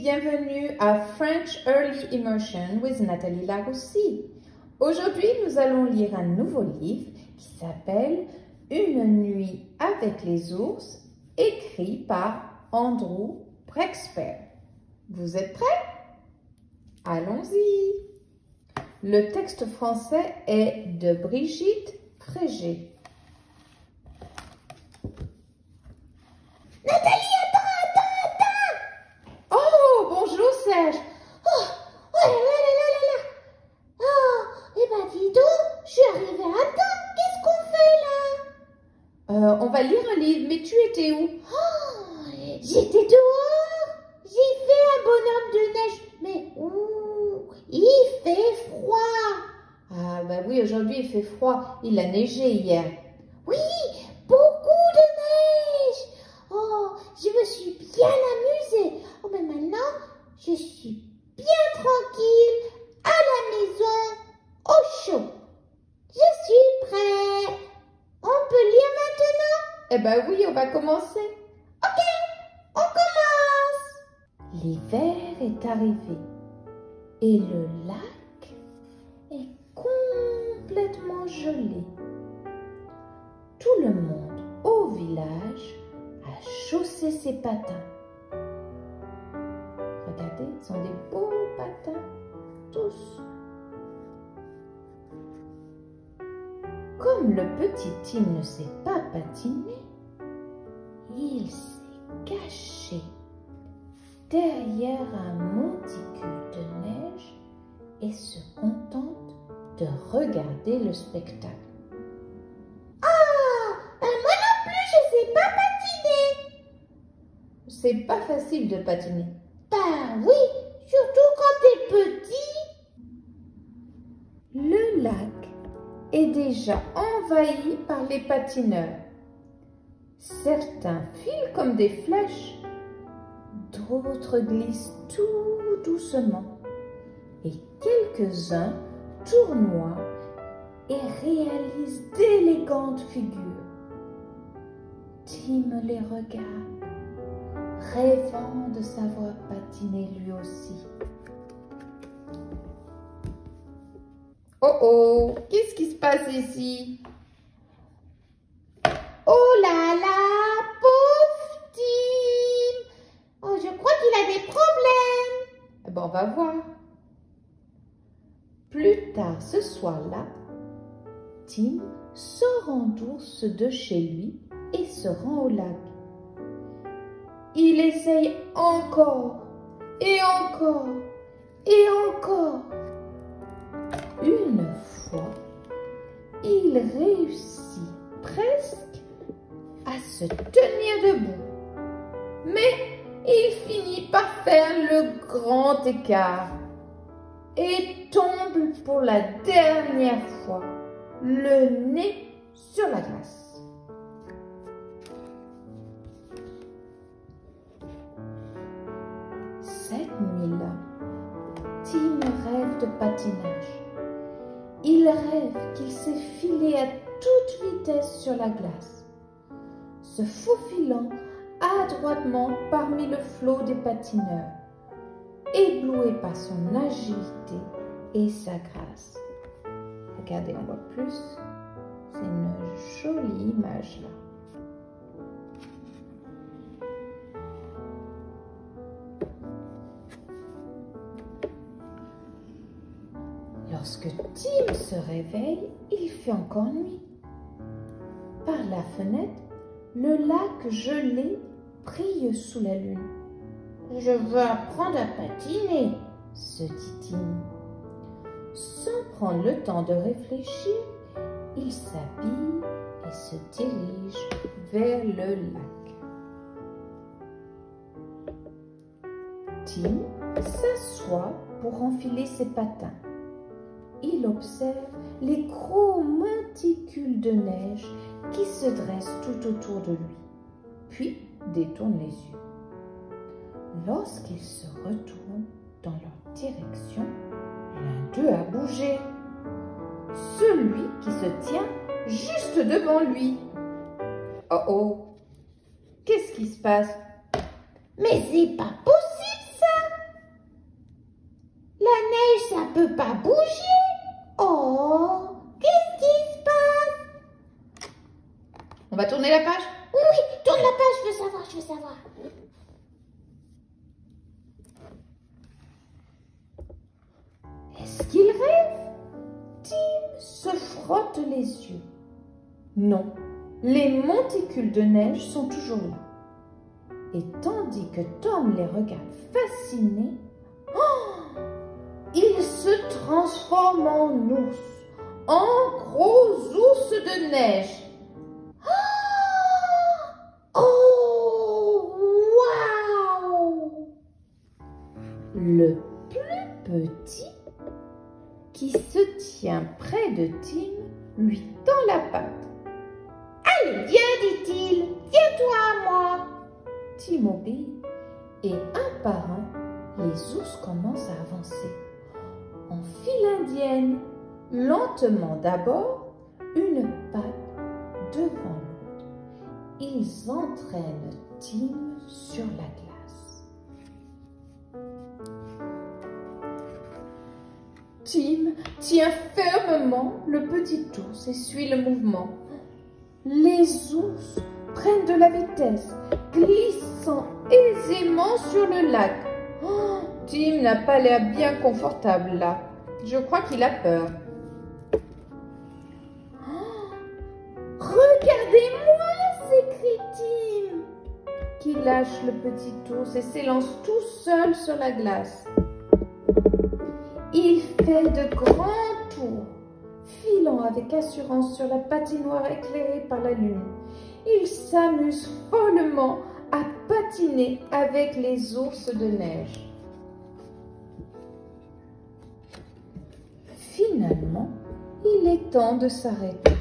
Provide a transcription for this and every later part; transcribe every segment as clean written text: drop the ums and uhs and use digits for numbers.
bienvenue à French Early Immersion with Nathalie Laroussi. Aujourd'hui, nous allons lire un nouveau livre qui s'appelle Une nuit avec les ours, écrit par Andrew Brexpert. Vous êtes prêts? Allons-y! Le texte français est de Brigitte Frégé. Nathalie, attends! Oh, bonjour Serge! Oh là! Oh, eh ben dis donc, je suis arrivée à temps. Qu'est-ce qu'on fait là? On va lire un livre, mais tu étais où? Oh, j'étais dehors. J'ai fait un bonhomme de neige. Mais il fait froid. Ah bah oui, aujourd'hui il fait froid. Il a neigé hier. Oui, beaucoup de neige. Oh, je me suis bien amusée. Oh, mais maintenant, je suis bien tranquille à la maison, au chaud. Je suis prêt. On peut lire maintenant? Eh ben oui, on va commencer. Ok, on commence. L'hiver est arrivé et le lac est complètement gelé. Tout le monde au village a chaussé ses patins. Regardez, ils sont des beaux patins, tous. Comme le petit Tim ne sait pas patiner, il s'est caché derrière un monticule de neige et se contente de regarder le spectacle. Ben moi non plus, je sais pas patiner. C'est pas facile de patiner. Ben oui, surtout quand t'es petit. Le lac est déjà envahi par les patineurs. Certains filent comme des flèches, d'autres glissent tout doucement et quelques-uns tournoient et réalisent d'élégantes figures. Tim les regarde, rêvant de savoir patiner lui aussi. Oh oh, qu'est-ce qui se passe ici? Oh là là, pauvre Tim. Oh, je crois qu'il a des problèmes. Eh ben, on va voir. Plus tard ce soir-là, Tim sort en douce de chez lui et se rend au lac. Il essaye encore et encore et encore. Une fois, il réussit presque à se tenir debout. Mais il finit par faire le grand écart et tombe pour la dernière fois, le nez sur la glace. Cette nuit-là, Tim rêve de patinage. Il rêve qu'il s'est filé à toute vitesse sur la glace, se faufilant adroitement parmi le flot des patineurs, ébloui par son agilité et sa grâce. Regardez, on voit plus. C'est une jolie image là. Lorsque Tim se réveille, il fait encore nuit. Par la fenêtre, le lac gelé brille sous la lune. « Je veux apprendre à patiner », se dit Tim. Sans prendre le temps de réfléchir, il s'habille et se dirige vers le lac. Tim s'assoit pour enfiler ses patins. Il observe les gros monticules de neige qui se dressent tout autour de lui, puis détourne les yeux. Lorsqu'ils se retournent dans leur direction, l'un d'eux a bougé. Celui qui se tient juste devant lui. Oh oh, qu'est-ce qui se passe? Mais c'est pas possible ça. ça peut pas bouger. Oh, qu'est-ce qui se passe? On va tourner la page? Oui, oui, tourne la page, je veux savoir, je veux savoir. Est-ce qu'il rêve? Tim se frotte les yeux. Non, les monticules de neige sont toujours là. Et tandis que Tom les regarde fasciné, il se transforme en ours, en gros ours de neige. Oh, waouh! Le plus petit, qui se tient près de Tim, lui tend la patte. Allez, viens, dit-il, tiens-toi à moi. Tim obéit et un par un, les ours commencent à avancer. En file indienne, lentement d'abord, une patte devant l'autre. Ils entraînent Tim sur la glace. Tim tient fermement le petit ours et suit le mouvement. Les ours prennent de la vitesse, glissant aisément sur le lac. Tim n'a pas l'air bien confortable là. Je crois qu'il a peur. Regardez-moi, s'écrie Tim, Qui lâche le petit ours et s'élance tout seul sur la glace. Il fait de grands tours, filant avec assurance sur la patinoire éclairée par la lune. Il s'amuse follement à patiner avec les ours de neige. Finalement, il est temps de s'arrêter,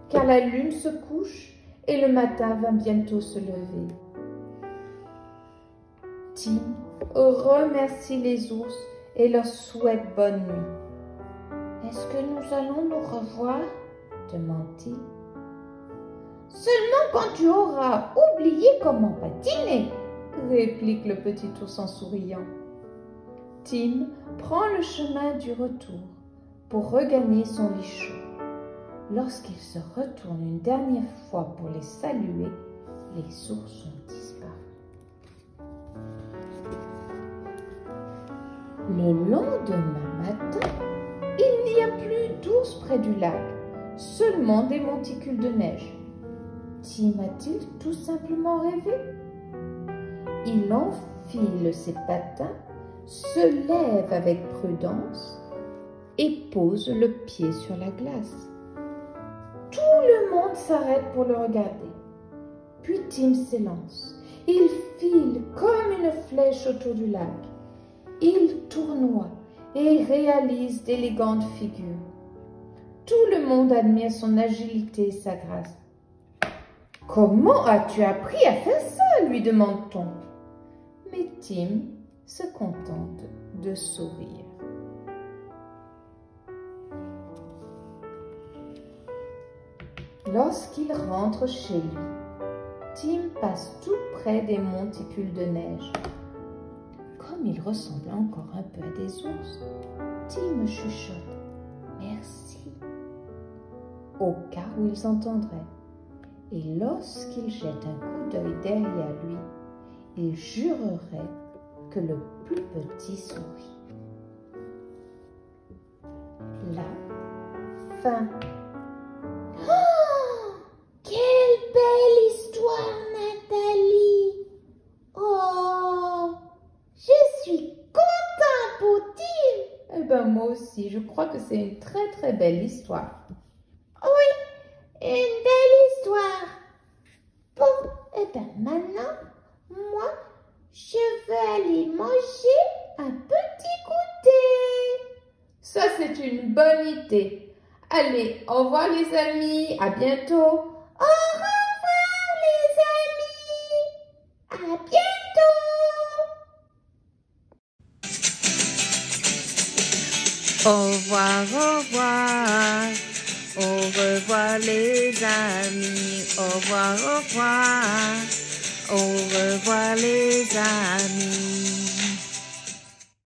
car la lune se couche et le matin va bientôt se lever. Tim remercie les ours et leur souhaite bonne nuit. « Est-ce que nous allons nous revoir ?» demande-t-il. « Seulement quand tu auras oublié comment patiner !» réplique le petit ours en souriant. Tim prend le chemin du retour pour regagner son lit chaud. Lorsqu'il se retourne une dernière fois pour les saluer, les ours ont disparu. Le lendemain matin, il n'y a plus d'ours près du lac, seulement des monticules de neige. Tim a-t-il tout simplement rêvé? Il enfile ses patins, se lève avec prudence et pose le pied sur la glace. Tout le monde s'arrête pour le regarder. Puis Tim s'élance. Il file comme une flèche autour du lac. Il tournoie et réalise d'élégantes figures. Tout le monde admire son agilité et sa grâce. « Comment as-tu appris à faire ça ?» lui demande-t-on. Mais Tim se contente de sourire. Lorsqu'il rentre chez lui, Tim passe tout près des monticules de neige. Comme il ressemble encore un peu à des ours, Tim chuchote « Merci » au cas où ils entendraient. Et lorsqu'il jette un coup d'œil derrière lui, il jurerait que le plus petit sourit. La fin. Oh, quelle belle histoire, Nathalie. Oh, je suis contente pour Tim. Eh ben moi aussi, je crois que c'est une très très belle histoire. Oui, une belle histoire. Bon, et bien maintenant, moi, je vais aller manger un petit goûter. Ça, c'est une bonne idée. Allez, au revoir les amis, à bientôt. Au revoir les amis. À bientôt. Au revoir, au revoir. Au revoir les amis. Au revoir, au revoir. Au revoir les amis.